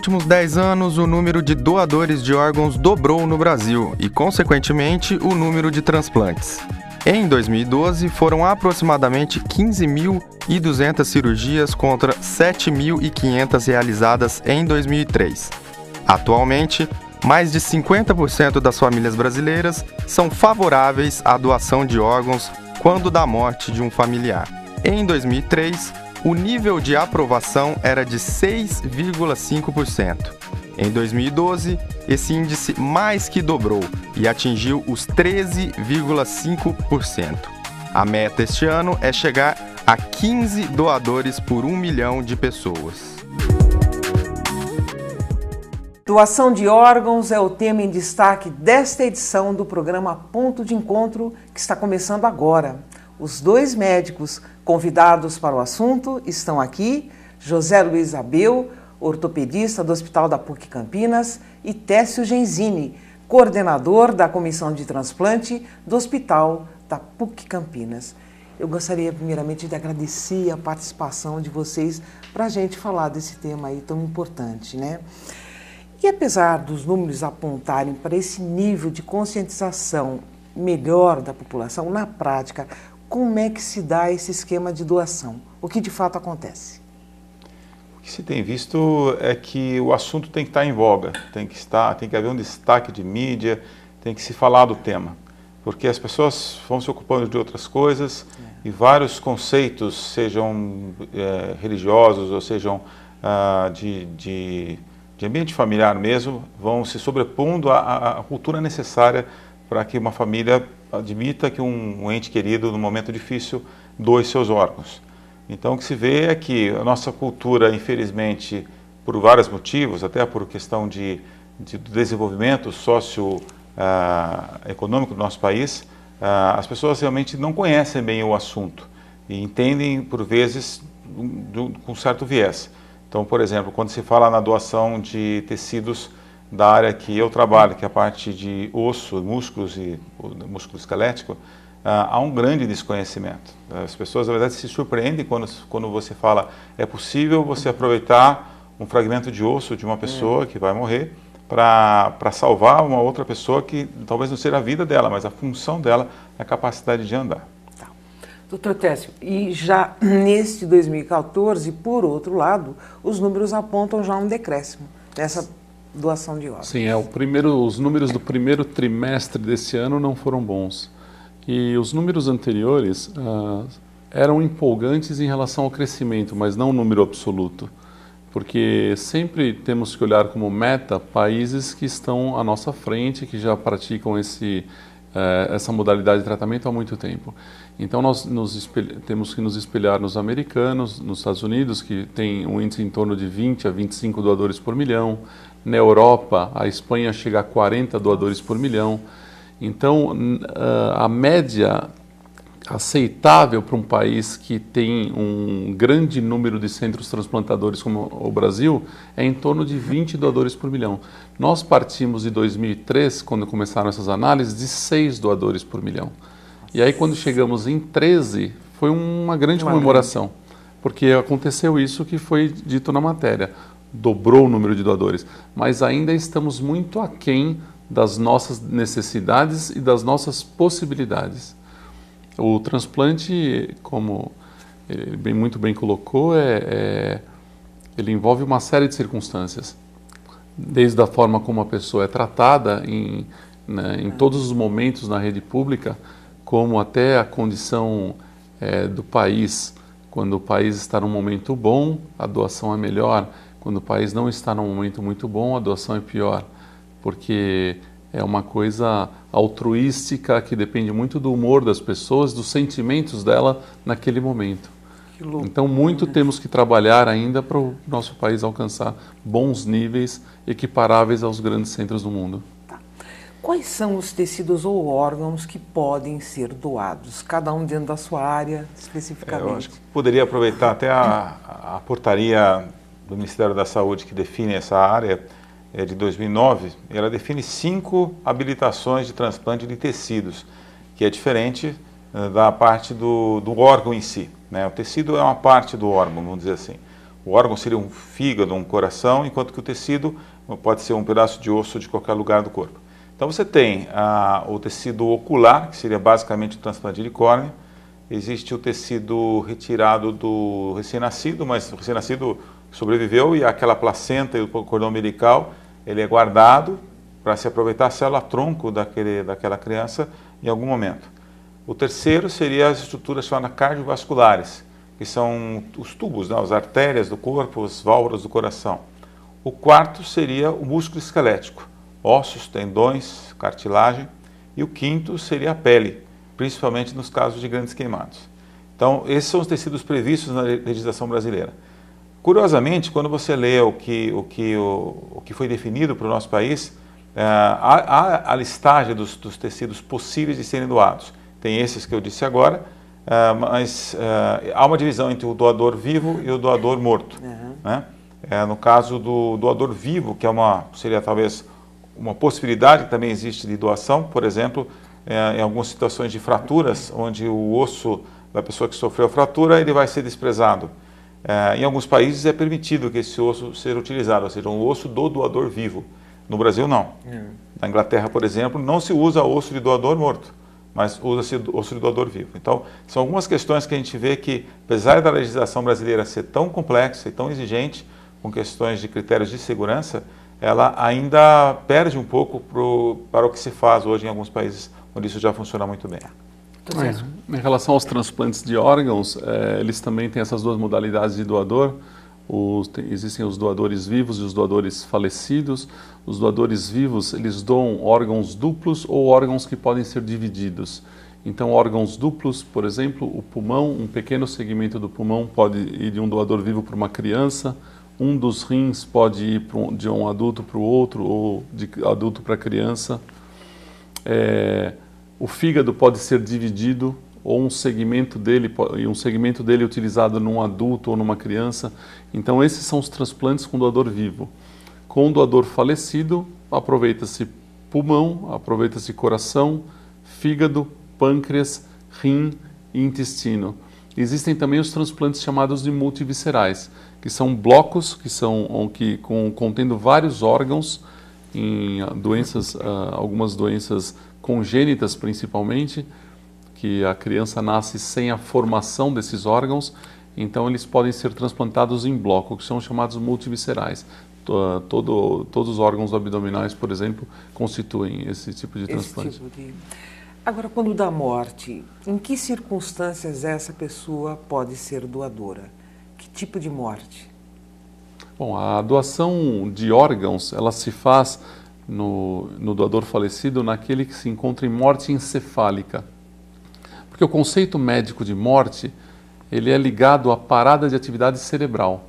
últimos 10 anos, o número de doadores de órgãos dobrou no Brasil e, consequentemente, o número de transplantes. Em 2012, foram aproximadamente 15.200 cirurgias contra 7.500 realizadas em 2003. Atualmente, mais de 50% das famílias brasileiras são favoráveis à doação de órgãos quando da morte de um familiar. Em 2003, o nível de aprovação era de 6,5%. Em 2012, esse índice mais que dobrou e atingiu os 13,5%. A meta este ano é chegar a 15 doadores por 1 milhão de pessoas. Doação de órgãos é o tema em destaque desta edição do programa Ponto de Encontro, que está começando agora. Os dois médicos convidados para o assunto estão aqui, José Luiz Abel, ortopedista do Hospital da PUC Campinas, e Técio Genzini, coordenador da Comissão de Transplante do Hospital da PUC Campinas. Eu gostaria primeiramente de agradecer a participação de vocês para a gente falar desse tema aí tão importante, né? E apesar dos números apontarem para esse nível de conscientização melhor da população, na prática, como é que se dá esse esquema de doação? O que de fato acontece? O que se tem visto é que o assunto tem que estar em voga, tem que haver um destaque de mídia, tem que se falar do tema, porque as pessoas vão se ocupando de outras coisas e vários conceitos, sejam religiosos ou sejam de ambiente familiar mesmo, vão se sobrepondo à cultura necessária para que uma família admita que um ente querido, num momento difícil, doe seus órgãos. Então, o que se vê é que a nossa cultura, infelizmente, por vários motivos, até por questão de desenvolvimento socioeconômico do nosso país, as pessoas realmente não conhecem bem o assunto e entendem, por vezes, com certo viés. Então, por exemplo, quando se fala na doação de tecidos da área que eu trabalho, que é a parte de osso, músculos e músculo esquelético, há um grande desconhecimento. As pessoas, na verdade, se surpreendem quando você fala é possível você aproveitar um fragmento de osso de uma pessoa que vai morrer para salvar uma outra pessoa que talvez não seja a vida dela, mas a função dela é a capacidade de andar. Doutor Técio, e já neste 2014, por outro lado, os números apontam já um decréscimo nessa doação de órgãos. Sim, os números do primeiro trimestre desse ano não foram bons. E os números anteriores eram empolgantes em relação ao crescimento, mas não o número absoluto. Porque sempre temos que olhar como meta países que estão à nossa frente, que já praticam essa modalidade de tratamento há muito tempo. Então nós temos que nos espelhar nos americanos, nos Estados Unidos, que tem um índice em torno de 20 a 25 doadores por milhão. Na Europa, a Espanha chega a 40 doadores por milhão. Então, a média aceitável para um país que tem um grande número de centros transplantadores como o Brasil é em torno de 20 doadores por milhão. Nós partimos de 2003, quando começaram essas análises, de 6 doadores por milhão. E aí, quando chegamos em 13, foi uma grande comemoração, porque aconteceu isso que foi dito na matéria. Dobrou o número de doadores, mas ainda estamos muito aquém das nossas necessidades e das nossas possibilidades. O transplante, como ele muito bem colocou, ele envolve uma série de circunstâncias, desde a forma como a pessoa é tratada em todos os momentos na rede pública, como até a condição do país. Quando o país está num momento bom, a doação é melhor. Quando o país não está num momento muito bom, a doação é pior, porque é uma coisa altruística que depende muito do humor das pessoas, dos sentimentos dela naquele momento. Então, muito temos que trabalhar ainda para o nosso país alcançar bons níveis equiparáveis aos grandes centros do mundo. Tá. Quais são os tecidos ou órgãos que podem ser doados, cada um dentro da sua área especificamente? Eu acho que poderia aproveitar até a portaria do Ministério da Saúde que define essa área, de 2009, ela define 5 habilitações de transplante de tecidos, que é diferente da parte do órgão em si, né? O tecido é uma parte do órgão, vamos dizer assim. O órgão seria um fígado, um coração, enquanto que o tecido pode ser um pedaço de osso de qualquer lugar do corpo. Então você tem o tecido ocular, que seria basicamente o transplante de córnea. Existe o tecido retirado do recém-nascido, mas o recém-nascido sobreviveu e aquela placenta e o cordão umbilical, ele é guardado para se aproveitar a célula-tronco daquela criança em algum momento. O terceiro seria as estruturas chamadas cardiovasculares, que são os tubos, né, as artérias do corpo, as válvulas do coração. O quarto seria o músculo esquelético, ossos, tendões, cartilagem. E o quinto seria a pele, principalmente nos casos de grandes queimados. Então, esses são os tecidos previstos na legislação brasileira. Curiosamente, quando você lê o que foi definido para o nosso país, há a listagem dos tecidos possíveis de serem doados. Tem esses que eu disse agora, mas há uma divisão entre o doador vivo e o doador morto. Né? No caso do doador vivo, que seria talvez uma possibilidade que também existe de doação, por exemplo, em algumas situações de fraturas, onde o osso da pessoa que sofreu a fratura ele vai ser desprezado. Em alguns países é permitido que esse osso seja utilizado, ou seja, um osso do doador vivo. No Brasil, não. Na Inglaterra, por exemplo, não se usa osso de doador morto, mas usa-se osso de doador vivo. Então, são algumas questões que a gente vê que, apesar da legislação brasileira ser tão complexa e tão exigente, com questões de critérios de segurança, ela ainda perde um pouco para o que se faz hoje em alguns países onde isso já funciona muito bem. Em relação aos transplantes de órgãos, eles também têm essas duas modalidades de doador. Existem os doadores vivos e os doadores falecidos. Os doadores vivos, eles doam órgãos duplos ou órgãos que podem ser divididos. Então, órgãos duplos, por exemplo, o pulmão, um pequeno segmento do pulmão pode ir de um doador vivo para uma criança, um dos rins pode ir de um adulto para o outro ou de adulto para criança. O fígado pode ser dividido ou um segmento dele utilizado num adulto ou numa criança. Então, esses são os transplantes com doador vivo. Com o doador falecido, aproveita-se pulmão, aproveita-se coração, fígado, pâncreas, rim e intestino. Existem também os transplantes chamados de multiviscerais, que são blocos que contendo vários órgãos em algumas doenças congênitas principalmente, que a criança nasce sem a formação desses órgãos, então eles podem ser transplantados em bloco, que são chamados multiviscerais. Todos os órgãos abdominais, por exemplo, constituem esse tipo de transplante. Agora, quando da morte, em que circunstâncias essa pessoa pode ser doadora? Que tipo de morte? Bom, a doação de órgãos, ela se faz no doador falecido naquele que se encontra em morte encefálica. Porque o conceito médico de morte, ele é ligado à parada de atividade cerebral.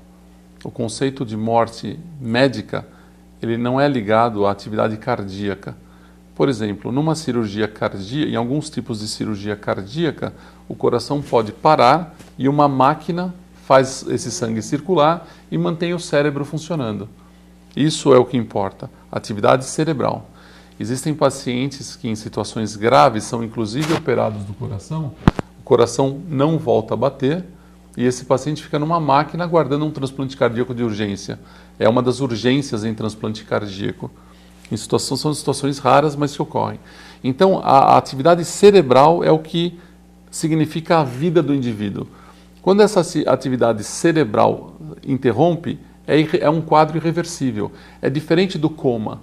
O conceito de morte médica, ele não é ligado à atividade cardíaca. Por exemplo, numa cirurgia cardíaca, em alguns tipos de cirurgia cardíaca, o coração pode parar e uma máquina faz esse sangue circular e mantém o cérebro funcionando. Isso é o que importa, atividade cerebral. Existem pacientes que em situações graves são inclusive operados do coração, o coração não volta a bater e esse paciente fica numa máquina aguardando um transplante cardíaco de urgência. É uma das urgências em transplante cardíaco. São situações raras, mas que ocorrem. Então, a atividade cerebral é o que significa a vida do indivíduo. Quando essa atividade cerebral interrompe, é um quadro irreversível. É diferente do coma.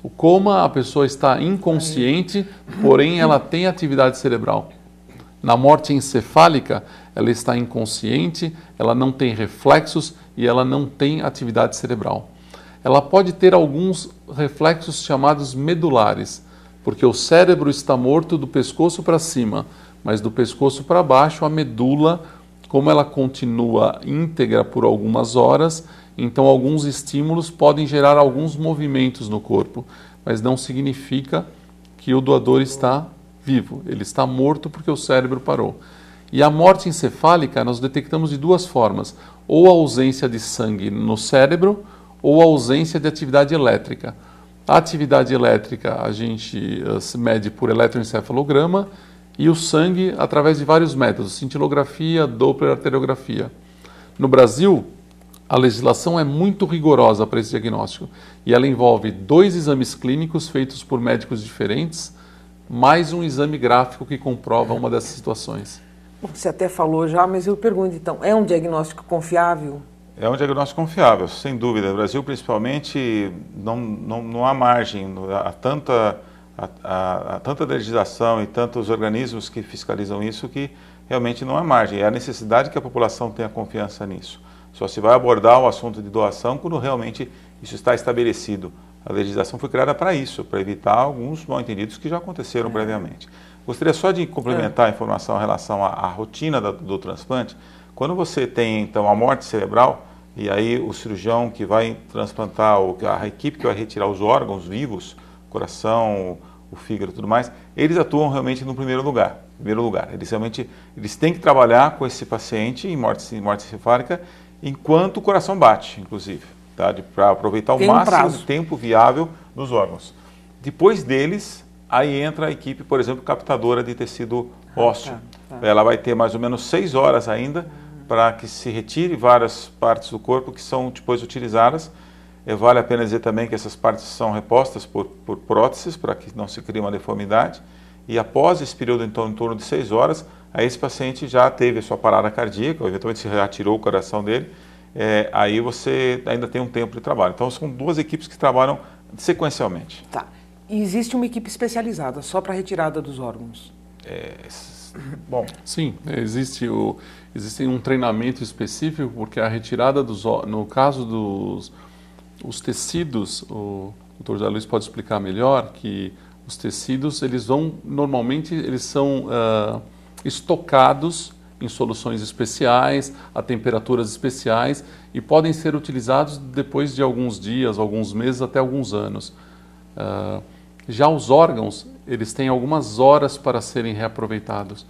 O coma, a pessoa está inconsciente, porém ela tem atividade cerebral. Na morte encefálica, ela está inconsciente, ela não tem reflexos e ela não tem atividade cerebral. Ela pode ter alguns reflexos chamados medulares, porque o cérebro está morto do pescoço para cima, mas do pescoço para baixo, a medula, como ela continua íntegra por algumas horas, então alguns estímulos podem gerar alguns movimentos no corpo, mas não significa que o doador está vivo, ele está morto porque o cérebro parou. E a morte encefálica nós detectamos de duas formas, ou a ausência de sangue no cérebro, ou a ausência de atividade elétrica. A atividade elétrica a gente se mede por eletroencefalograma e o sangue através de vários métodos, cintilografia, Doppler, arteriografia. No Brasil, A legislação é muito rigorosa para esse diagnóstico e ela envolve 2 exames clínicos feitos por médicos diferentes, mais um exame gráfico que comprova uma dessas situações. Você até falou já, mas eu pergunto então, é um diagnóstico confiável? É um diagnóstico confiável, sem dúvida. No Brasil, principalmente, não há margem, há tanta legislação e tantos organismos que fiscalizam isso que realmente não há margem. É a necessidade que a população tenha confiança nisso. Só se vai abordar o assunto de doação quando realmente isso está estabelecido. A legislação foi criada para isso, para evitar alguns mal-entendidos que já aconteceram previamente. Gostaria só de complementar a informação em relação à rotina do transplante. Quando você tem, então, a morte cerebral, e aí o cirurgião que vai transplantar, ou a equipe que vai retirar os órgãos vivos, coração, o fígado e tudo mais, eles atuam realmente no primeiro lugar. Eles têm que trabalhar com esse paciente em morte encefálica enquanto o coração bate, inclusive, tá? Para aproveitar o máximo de tempo viável dos órgãos. Depois deles, aí entra a equipe, por exemplo, captadora de tecido ósseo. Ela vai ter mais ou menos 6 horas ainda para que se retire várias partes do corpo que são depois utilizadas. Vale a pena dizer também que essas partes são repostas por próteses, para que não se crie uma deformidade. E após esse período, então, em torno de 6 horas, aí esse paciente já teve a sua parada cardíaca, ou eventualmente se retirou o coração dele, aí você ainda tem um tempo de trabalho. Então, são 2 equipes que trabalham sequencialmente. Tá. E existe uma equipe especializada só para a retirada dos órgãos? Bom. Sim, existe um treinamento específico, porque a retirada no caso dos tecidos, o Dr. José Luiz pode explicar melhor, que os tecidos, normalmente eles são estocados em soluções especiais, a temperaturas especiais, e podem ser utilizados depois de alguns dias, alguns meses, até alguns anos. Já os órgãos, eles têm algumas horas para serem reaproveitados.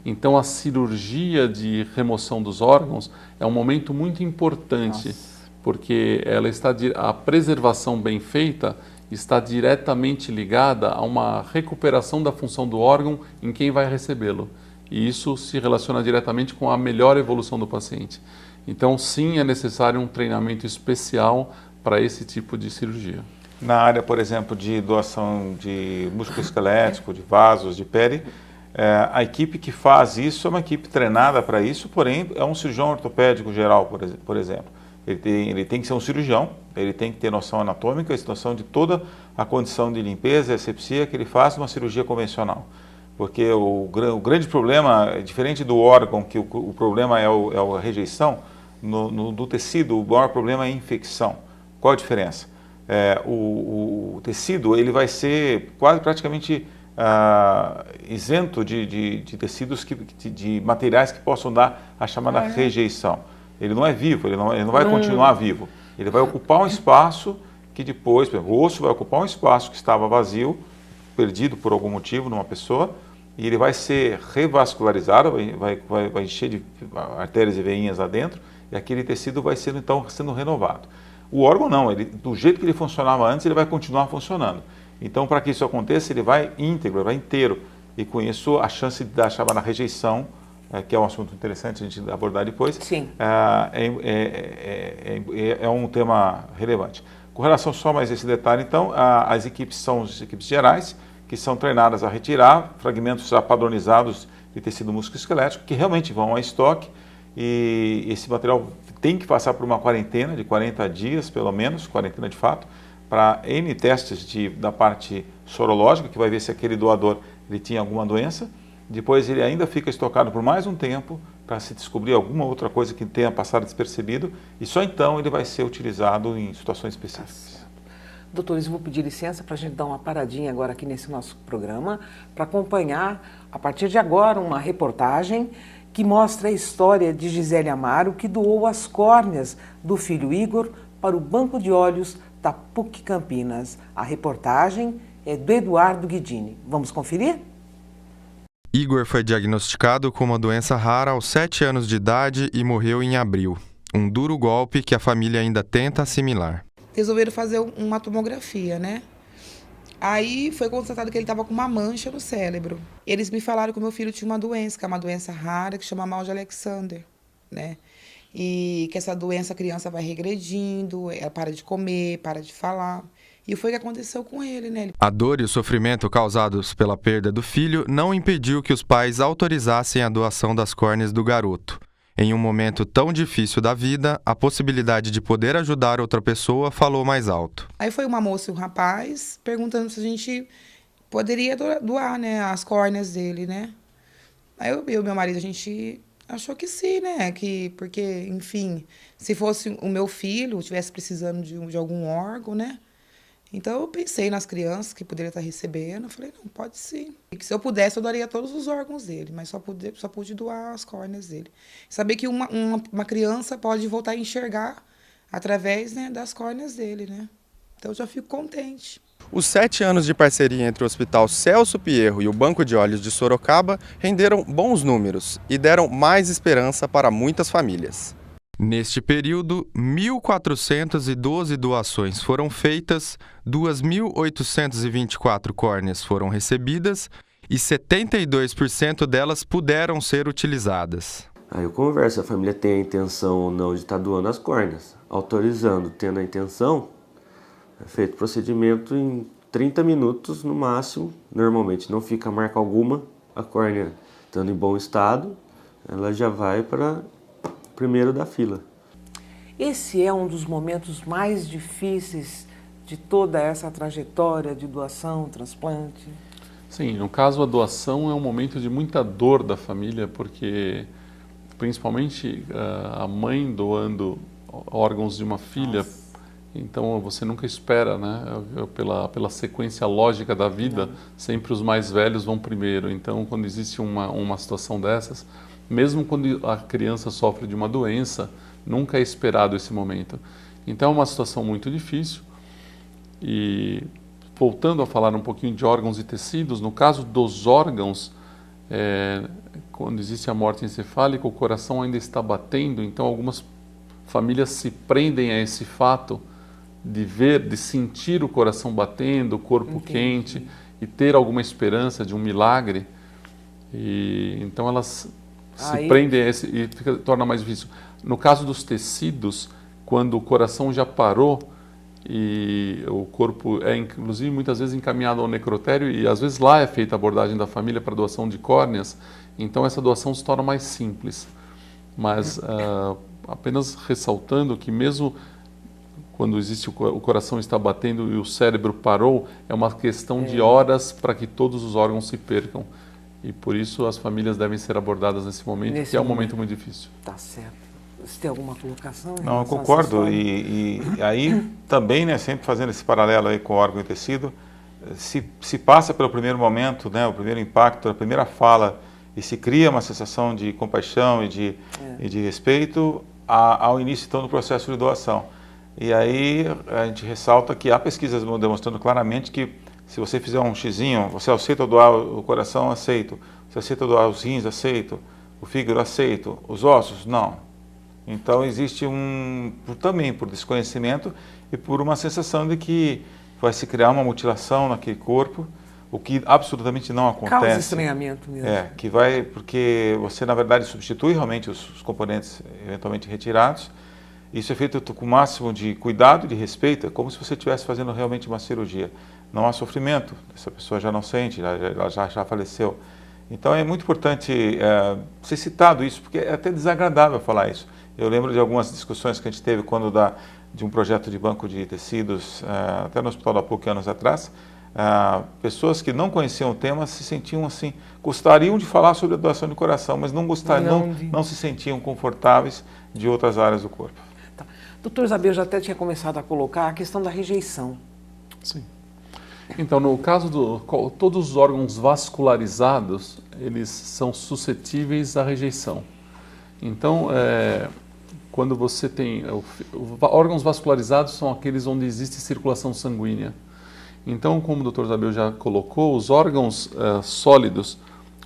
Então, a cirurgia de remoção dos órgãos é um momento muito importante, porque a preservação bem feita está diretamente ligada a uma recuperação da função do órgão em quem vai recebê-lo. E isso se relaciona diretamente com a melhor evolução do paciente. Então, sim, é necessário um treinamento especial para esse tipo de cirurgia. Na área, por exemplo, de doação de músculo esquelético, de vasos, de pele, a equipe que faz isso é uma equipe treinada para isso, porém é um cirurgião ortopédico geral, por exemplo. Ele tem que ser um cirurgião, ele tem que ter noção anatômica, noção de toda a condição de limpeza e asepsia que ele faz numa cirurgia convencional. Porque o grande problema, diferente do órgão, que o problema é a rejeição, do tecido o maior problema é a infecção. Qual a diferença? O tecido ele vai ser praticamente isento de tecidos, de materiais que possam dar a chamada rejeição. Ele não é vivo, ele não vai continuar vivo. Ele vai ocupar um espaço que depois, por exemplo, o osso vai ocupar um espaço que estava vazio, perdido por algum motivo numa pessoa, e ele vai ser revascularizado, vai encher de artérias e veinhas lá dentro, e aquele tecido vai sendo renovado. O órgão não, do jeito que ele funcionava antes, ele vai continuar funcionando. Então, para que isso aconteça, ele vai íntegro, ele vai inteiro, e com isso a chance da chamada rejeição, que é um assunto interessante a gente abordar depois, é um tema relevante. Com relação só mais a esse detalhe, então, as equipes são as equipes gerais, que são treinadas a retirar fragmentos já padronizados de tecido músculo-esquelético, que realmente vão a estoque, e esse material tem que passar por uma quarentena de 40 dias, pelo menos, quarentena de fato, para N testes da parte sorológica, que vai ver se aquele doador ele tinha alguma doença. Depois ele ainda fica estocado por mais um tempo para se descobrir alguma outra coisa que tenha passado despercebido, e só então ele vai ser utilizado em situações específicas. Doutores, eu vou pedir licença para a gente dar uma paradinha agora aqui nesse nosso programa para acompanhar, a partir de agora, uma reportagem que mostra a história de Gisele Amaro, que doou as córneas do filho Igor para o Banco de Olhos da PUC Campinas. A reportagem é do Eduardo Guidini. Vamos conferir? Igor foi diagnosticado com uma doença rara aos 7 anos de idade e morreu em abril. Um duro golpe que a família ainda tenta assimilar. Resolveram fazer uma tomografia, né? Aí foi constatado que ele estava com uma mancha no cérebro. Eles me falaram que o meu filho tinha uma doença, que é uma doença rara, que chama mal de Alexander, né? e que essa doença a criança vai regredindo, ela para de comer, para de falar. E foi o que aconteceu com ele, né? A dor e o sofrimento causados pela perda do filho não impediu que os pais autorizassem a doação das córneas do garoto. Em um momento tão difícil da vida, a possibilidade de poder ajudar outra pessoa falou mais alto. Aí foi uma moça e um rapaz perguntando se a gente poderia doar, né, as córneas dele, né? Aí eu e meu marido, a gente achou que sim, né? Porque, enfim, se fosse o meu filho, estivesse precisando de algum órgão, né? Então eu pensei nas crianças que poderiam estar recebendo. Eu falei, não, pode sim. E que se eu pudesse, eu daria todos os órgãos dele, mas só pude doar as córneas dele. Saber que uma criança pode voltar a enxergar através, né, das córneas dele, né? Então eu já fico contente. Os 7 anos de parceria entre o Hospital Celso Pierro e o Banco de Olhos de Sorocaba renderam bons números e deram mais esperança para muitas famílias. Neste período, 1.412 doações foram feitas, 2.824 córneas foram recebidas e 72% delas puderam ser utilizadas. Aí eu converso, a família tem a intenção ou não de estar doando as córneas. Autorizando, tendo a intenção, é feito o procedimento em 30 minutos no máximo. Normalmente não fica marca alguma, a córnea estando em bom estado, ela já vai para primeiro da fila. Esse é um dos momentos mais difíceis de toda essa trajetória de doação, transplante? Sim, no caso a doação é um momento de muita dor da família, porque principalmente a mãe doando órgãos de uma filha, nossa. Então você nunca espera, né? Pela sequência lógica da vida, sempre os mais velhos vão primeiro. Então quando existe uma situação dessas, mesmo quando a criança sofre de uma doença, nunca é esperado esse momento. Então é uma situação muito difícil. E voltando a falar um pouquinho de órgãos e tecidos, no caso dos órgãos, quando existe a morte encefálica, o coração ainda está batendo, então algumas famílias se prendem a esse fato de sentir o coração batendo, o corpo quente, e ter alguma esperança de um milagre. E então elas se prendem a esse, e torna mais difícil. No caso dos tecidos, quando o coração já parou e o corpo é inclusive muitas vezes encaminhado ao necrotério, e às vezes lá é feita a abordagem da família para doação de córneas, então essa doação se torna mais simples. Mas apenas ressaltando que mesmo quando existe o coração está batendo e o cérebro parou, é uma questão de horas para que todos os órgãos se percam. E por isso as famílias devem ser abordadas nesse momento, que é um momento muito difícil. Tá certo. Você tem alguma colocação? Não, eu concordo. E aí também, né, sempre fazendo esse paralelo aí com o órgão e tecido, se passa pelo primeiro momento, né, o primeiro impacto, a primeira fala, e se cria uma sensação de compaixão e de respeito ao início então do processo de doação. E aí a gente ressalta que há pesquisas demonstrando claramente que se você fizer um xizinho, você aceita doar o coração, aceito. Você aceita doar os rins, aceito. O fígado, aceito. Os ossos, não. Então existe também por desconhecimento e por uma sensação de que vai se criar uma mutilação naquele corpo, o que absolutamente não acontece. Causa estranhamento mesmo. Porque você na verdade substitui realmente os componentes eventualmente retirados. Isso é feito com o máximo de cuidado e de respeito, é como se você estivesse fazendo realmente uma cirurgia. Não há sofrimento, essa pessoa já não sente, ela já faleceu. Então é muito importante ser citado isso, porque é até desagradável falar isso. Eu lembro de algumas discussões que a gente teve quando de um projeto de banco de tecidos, até no Hospital da PUC anos atrás, pessoas que não conheciam o tema se sentiam assim, gostariam de falar sobre a doação de coração, mas não se sentiam confortáveis de outras áreas do corpo. Tá. Doutor Zabel já até tinha começado a colocar a questão da rejeição. Sim. Então, no caso todos os órgãos vascularizados, eles são suscetíveis à rejeição. Então, quando você tem... órgãos vascularizados são aqueles onde existe circulação sanguínea. Então, como o Dr. Zabel já colocou, os órgãos sólidos,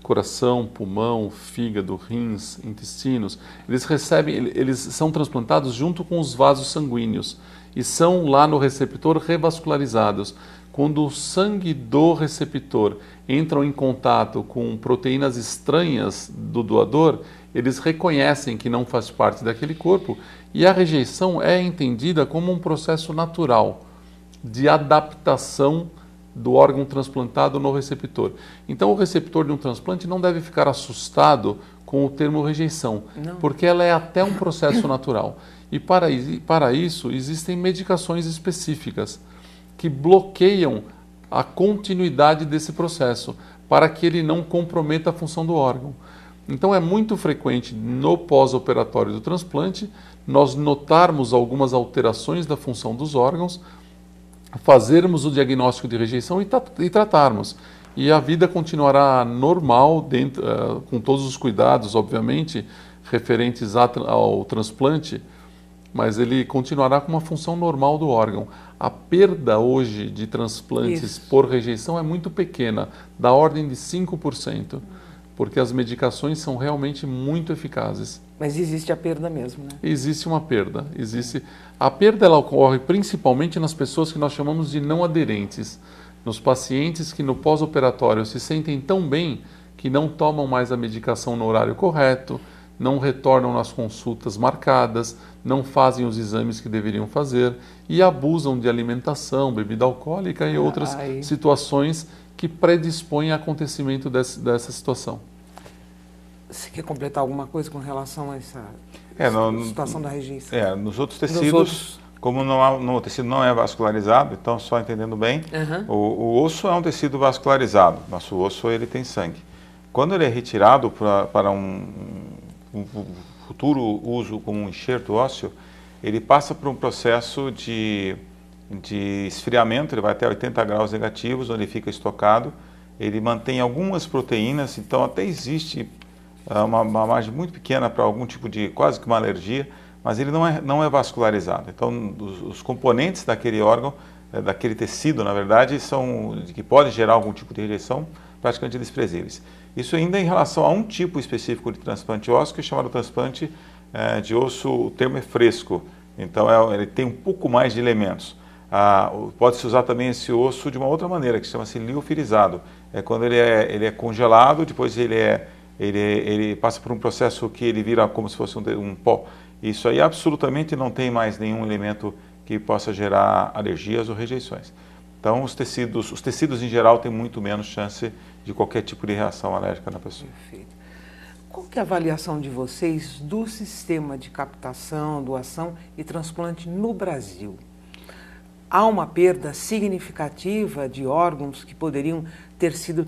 coração, pulmão, fígado, rins, intestinos, eles são transplantados junto com os vasos sanguíneos e são lá no receptor revascularizados. quando o sangue do receptor entra em contato com proteínas estranhas do doador, eles reconhecem que não faz parte daquele corpo e a rejeição é entendida como um processo natural de adaptação do órgão transplantado no receptor. Então, o receptor de um transplante não deve ficar assustado com o termo rejeição, porque ela é até um processo natural. E para isso, existem medicações específicas que bloqueiam a continuidade desse processo, para que ele não comprometa a função do órgão. Então, é muito frequente no pós-operatório do transplante nós notarmos algumas alterações da função dos órgãos, fazermos o diagnóstico de rejeição e tratarmos. E a vida continuará normal, com todos os cuidados, obviamente, referentes ao transplante, mas ele continuará com uma função normal do órgão. A perda hoje de transplantes por rejeição é muito pequena, da ordem de 5%, porque as medicações são realmente muito eficazes. Mas existe a perda mesmo, né? Existe uma perda. A perda ela ocorre principalmente nas pessoas que nós chamamos de não aderentes, nos pacientes que no pós-operatório se sentem tão bem que não tomam mais a medicação no horário correto, não retornam nas consultas marcadas, não fazem os exames que deveriam fazer e abusam de alimentação, bebida alcoólica e outras situações que predispõem ao acontecimento dessa situação. Você quer completar alguma coisa com relação a essa situação da rejeição? Nos outros tecidos, como o tecido não é vascularizado, então só entendendo bem, o osso é um tecido vascularizado, nosso osso ele tem sangue. Quando ele é retirado para um futuro uso como um enxerto ósseo, ele passa por um processo de esfriamento, ele vai até 80 graus negativos, onde ele fica estocado, ele mantém algumas proteínas, então até existe uma margem muito pequena para algum tipo de, quase que uma alergia, mas ele não é vascularizado. Então, os componentes daquele órgão, daquele tecido, na verdade, que podem gerar algum tipo de rejeição, praticamente desprezíveis. Isso ainda em relação a um tipo específico de transplante ósseo, que é chamado transplante de osso, o termo é fresco, então ele tem um pouco mais de elementos. Pode-se usar também esse osso de uma outra maneira, que chama-se liofilizado. É quando ele é congelado, depois ele passa por um processo que ele vira como se fosse um pó. Isso aí absolutamente não tem mais nenhum elemento que possa gerar alergias ou rejeições. Então, os tecidos em geral têm muito menos chance de qualquer tipo de reação alérgica na pessoa. Perfeito. Qual que é a avaliação de vocês do sistema de captação, doação e transplante no Brasil? Há uma perda significativa de órgãos que poderiam ter sido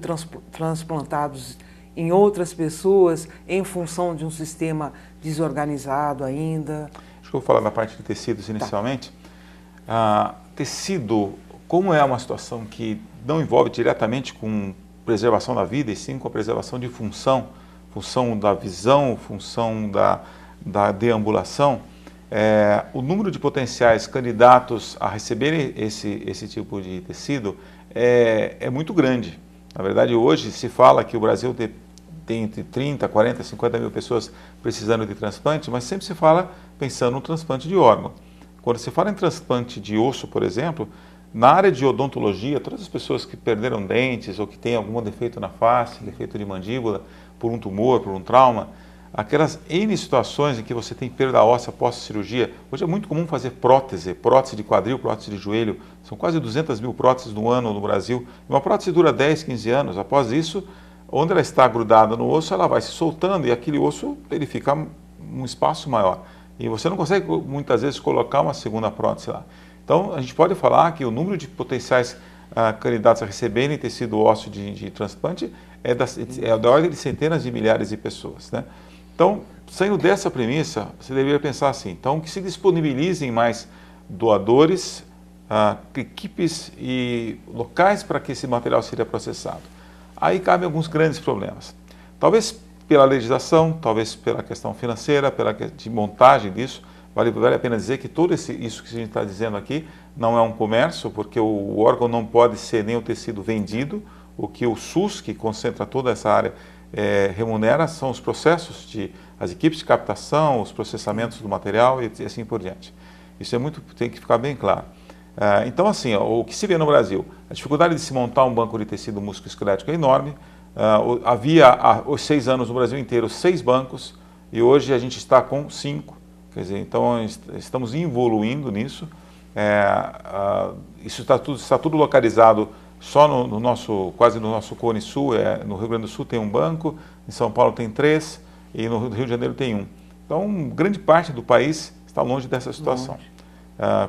transplantados em outras pessoas em função de um sistema desorganizado ainda? Acho que eu vou falar da parte de tecidos inicialmente. Tecido, como é uma situação que não envolve diretamente com preservação da vida, e sim com a preservação de função da visão, função da deambulação, o número de potenciais candidatos a receberem esse tipo de tecido é muito grande. Na verdade, hoje se fala que o Brasil tem entre 30, 40, 50 mil pessoas precisando de transplante, mas sempre se fala pensando no transplante de órgão. Quando se fala em transplante de osso, por exemplo, na área de odontologia, todas as pessoas que perderam dentes ou que têm algum defeito na face, defeito de mandíbula, por um tumor, por um trauma, aquelas N situações em que você tem perda óssea pós-cirurgia. Hoje é muito comum fazer prótese de quadril, prótese de joelho. São quase 200 mil próteses no ano no Brasil. Uma prótese dura 10, 15 anos. Após isso, onde ela está grudada no osso, ela vai se soltando e aquele osso ele fica um espaço maior. E você não consegue, muitas vezes, colocar uma segunda prótese lá. Então, a gente pode falar que o número de potenciais candidatos a receberem tecido ósseo de transplante é da ordem de centenas de milhares de pessoas, né? Então, saindo dessa premissa, você deveria pensar assim, então que se disponibilizem mais doadores, equipes e locais para que esse material seja processado. Aí cabem alguns grandes problemas. Talvez pela legislação, talvez pela questão financeira, de montagem disso. Vale a pena dizer que tudo isso que a gente está dizendo aqui não é um comércio, porque o órgão não pode ser nem o tecido vendido. O que o SUS, que concentra toda essa área, remunera são os processos as equipes de captação, os processamentos do material e assim por diante. Isso tem que ficar bem claro. Então, assim, o que se vê no Brasil, a dificuldade de se montar um banco de tecido musculoesquelético é enorme. Havia há 6 anos no Brasil inteiro 6 bancos e hoje a gente está com 5. Quer dizer, então estamos evoluindo nisso. Isso está tudo localizado só quase no nosso Cone Sul. No Rio Grande do Sul tem um banco, em São Paulo tem 3 e no Rio de Janeiro tem 1. Então, grande parte do país está longe dessa situação.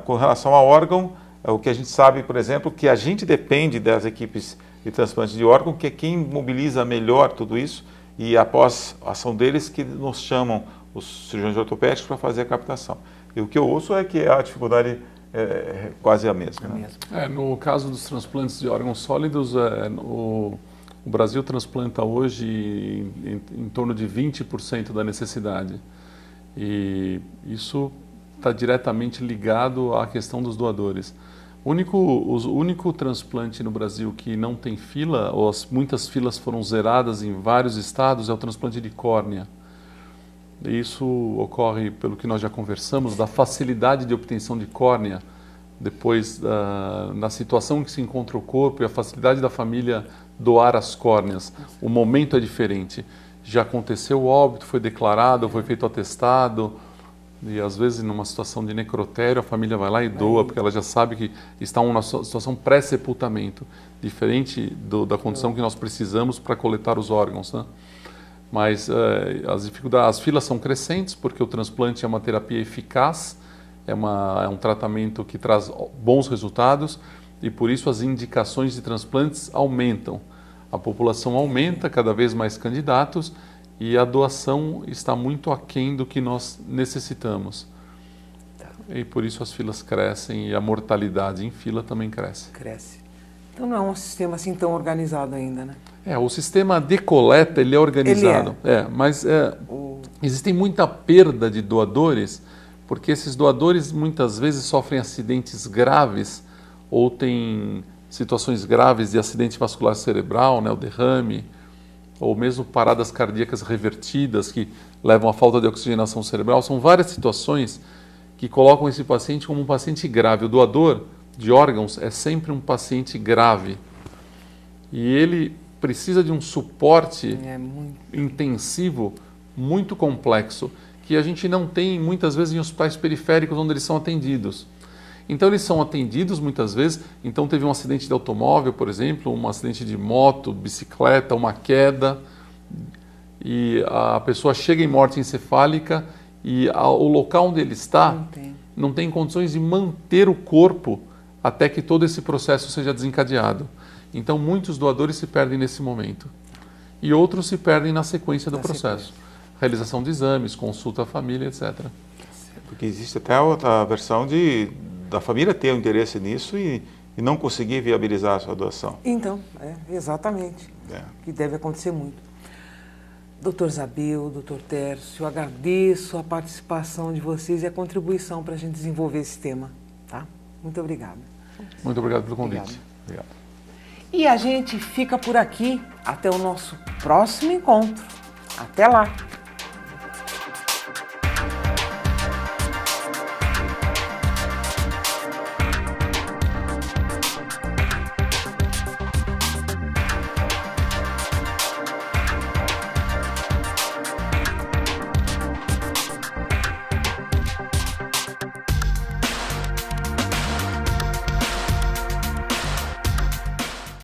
Com relação ao órgão, o que a gente sabe, por exemplo, que a gente depende das equipes de transplante de órgão, que é quem mobiliza melhor tudo isso, e após a ação deles que nos chamam os cirurgiões ortopédicos para fazer a captação. E o que eu ouço é que a dificuldade é quase a mesma. Né? No caso dos transplantes de órgãos sólidos, o Brasil transplanta hoje em torno de 20% da necessidade. E isso está diretamente ligado à questão dos doadores. O único transplante no Brasil que não tem fila, ou muitas filas foram zeradas em vários estados, é o transplante de córnea. Isso ocorre, pelo que nós já conversamos, da facilidade de obtenção de córnea, depois na situação em que se encontra o corpo e a facilidade da família doar as córneas. O momento é diferente. Já aconteceu o óbito, foi declarado, foi feito o atestado, e às vezes numa situação de necrotério a família vai lá e doa, porque ela já sabe que está em uma situação pré-sepultamento, diferente da condição que nós precisamos para coletar os órgãos, né? Mas as filas são crescentes, porque o transplante é uma terapia eficaz, é um tratamento que traz bons resultados, e por isso as indicações de transplantes aumentam. A população aumenta, cada vez mais candidatos, e a doação está muito aquém do que nós necessitamos. E por isso as filas crescem e a mortalidade em fila também cresce. Então não é um sistema assim tão organizado ainda, né? O sistema de coleta ele é organizado. Mas existem muita perda de doadores, porque esses doadores muitas vezes sofrem acidentes graves ou têm situações graves de acidente vascular cerebral, né, o derrame, ou mesmo paradas cardíacas revertidas que levam à falta de oxigenação cerebral. São várias situações que colocam esse paciente como um paciente grave. O doador de órgãos é sempre um paciente grave e ele precisa de um suporte intensivo, muito complexo, que a gente não tem muitas vezes em hospitais periféricos onde eles são atendidos. Então eles são atendidos muitas vezes, então teve um acidente de automóvel, por exemplo, um acidente de moto, bicicleta, uma queda, e a pessoa chega em morte encefálica e o local onde ele está não tem condições de manter o corpo até que todo esse processo seja desencadeado. Então muitos doadores se perdem nesse momento e outros se perdem na sequência do processo. Realização de exames, consulta à família, etc. Porque existe até outra versão da família ter um interesse nisso e não conseguir viabilizar a sua doação. Então, exatamente. Que deve acontecer muito. Doutor Zabel, doutor Tércio, eu agradeço a participação de vocês e a contribuição para a gente desenvolver esse tema. Tá? Muito obrigada. Muito obrigado pelo convite. Obrigado. E a gente fica por aqui. Até o nosso próximo encontro. Até lá!